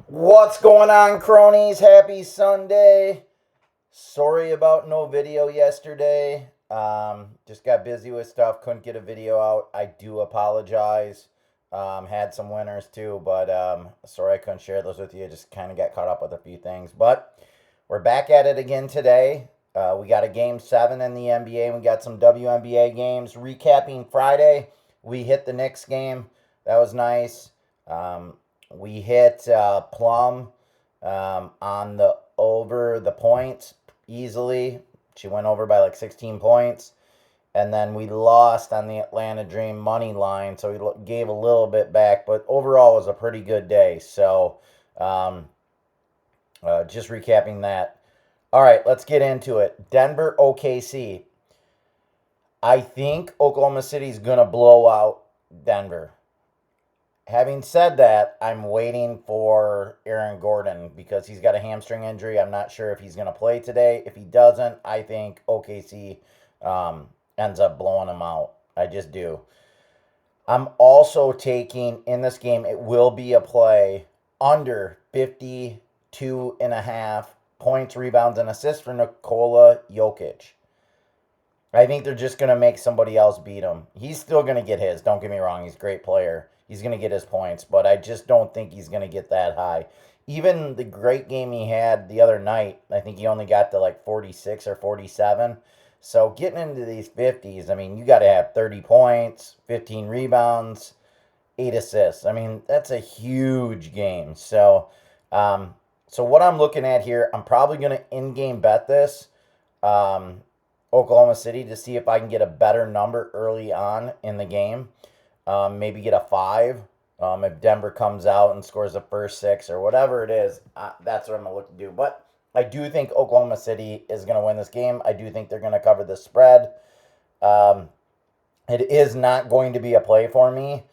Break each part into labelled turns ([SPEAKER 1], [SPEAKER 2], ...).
[SPEAKER 1] What's going on, cronies? Happy Sunday. Sorry about no video yesterday. Just got busy with stuff, couldn't get a video out. I do apologize. Had some winners too, but sorry I couldn't share those with you. Just kind of got caught up with a few things. But we're back at it again today. We got a game 7 in the NBA. We got some WNBA games. Recapping Friday, we hit the Knicks game. That was nice. We hit Plum on the over the points easily. She went over by like 16 points. And then we lost on the Atlanta Dream money line, so we gave a little bit back. But overall, it was a pretty good day. So um, just recapping that. All right, let's get into it. Denver, OKC. I think Oklahoma City's going to blow out Denver. Having said that, I'm waiting for Aaron Gordon because he's got a hamstring injury. I'm not sure if he's going to play today. If he doesn't, I think OKC ends up blowing him out. I just do. I'm also taking in this game, it will be a play under 52 and a half points, rebounds, and assists for Nikola Jokic. I think they're just going to make somebody else beat him. He's still going to get his. Don't get me wrong. He's a great player. He's going to get his points, but I just don't think he's going to get that high. Even the great game he had the other night, I think he only got to like 46 or 47. So getting into these 50s, I mean, you got to have 30 points, 15 rebounds, 8 assists. I mean, that's a huge game. So what I'm looking at here, I'm probably going to in-game bet this. Oklahoma City to see if I can get a better number early on in the game. Maybe get a 5. If Denver comes out and scores the first 6 or whatever it is, that's what I'm going to look to do. But I do think Oklahoma City is going to win this game. I do think they're going to cover the spread. It is not going to be a play for me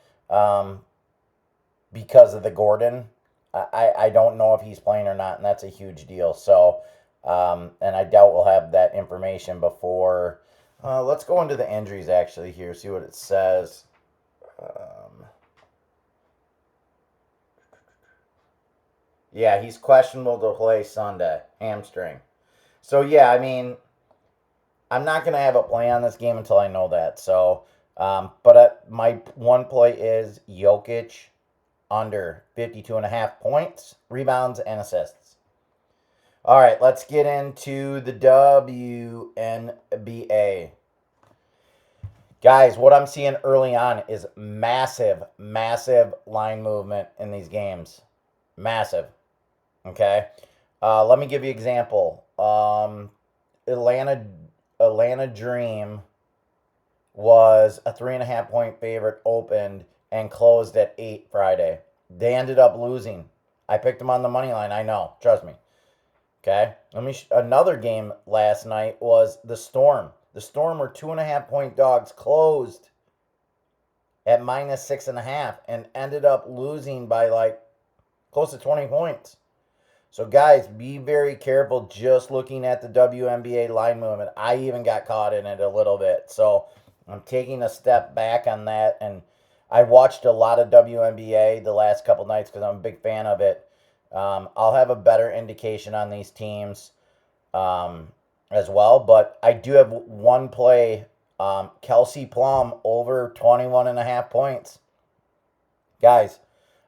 [SPEAKER 1] because of the Gordon. I don't know if he's playing or not, and that's a huge deal. So, and I doubt we'll have that information before. Let's go into the injuries actually here, see what it says. Yeah, he's questionable to play Sunday, hamstring. So yeah, I mean, I'm not gonna have a play on this game until I know that. So, but my one play is Jokic under 52 and a half points, rebounds, and assists. All right, let's get into the WNBA. Guys, what I'm seeing early on is massive, massive line movement in these games. Massive. Okay. Let me give you an example. Atlanta Atlanta Dream was a 3.5 point favorite, opened and closed at 8 Friday. They ended up losing. I picked them on the money line. I know. Trust me. Okay. Another game last night was the Storm. The Storm were 2.5 point dogs, closed at -6.5, and ended up losing by like close to 20 points. So guys, be very careful just looking at the WNBA line movement. I even got caught in it a little bit. So I'm taking a step back on that, and I watched a lot of WNBA the last couple nights because I'm a big fan of it. I'll have a better indication on these teams as well, but I do have one play, Kelsey Plum over 21.5 points. Guys,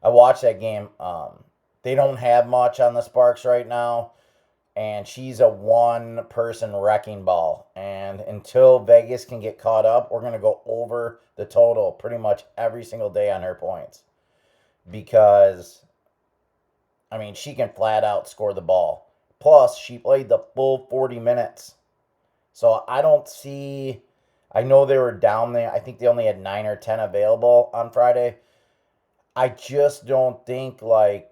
[SPEAKER 1] I watched that game. They don't have much on the Sparks right now, and she's a one-person wrecking ball. And until Vegas can get caught up, we're going to go over the total pretty much every single day on her points. Because, I mean, she can flat out score the ball. Plus, she played the full 40 minutes. So I don't see. I know they were down there. I think they only had 9 or 10 available on Friday. I just don't think, like,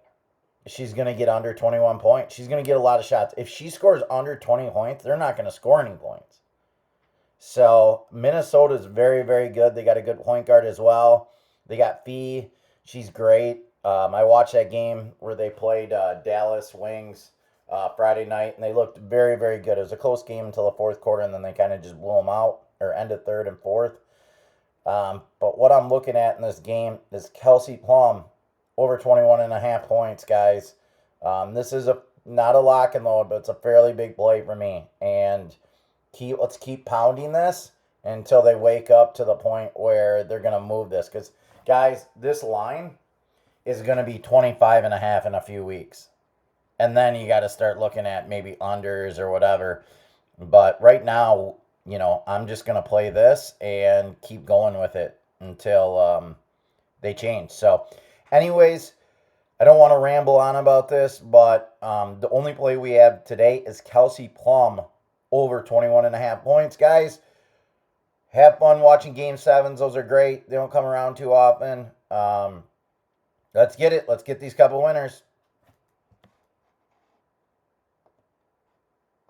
[SPEAKER 1] she's going to get under 21 points. She's going to get a lot of shots. If she scores under 20 points, they're not going to score any points. So Minnesota's very, very good. They got a good point guard as well. They got Fee. She's great. I watched that game where they played Dallas Wings Friday night, and they looked very, very good. It was a close game until the fourth quarter, and then they kind of just blew them out, or ended third and fourth. But what I'm looking at in this game is Kelsey Plum over 21.5 points, guys. This is not a lock and load, but it's a fairly big play for me. And let's keep pounding this until they wake up to the point where they're going to move this. Because, guys, this line is going to be 25.5 in a few weeks. And then you got to start looking at maybe unders or whatever. But right now, I'm just going to play this and keep going with it until they change. So, anyways, I don't want to ramble on about this, but the only play we have today is Kelsey Plum over 21.5 points. Guys, have fun watching Game 7s. Those are great. They don't come around too often. Let's get it. Let's get these couple winners.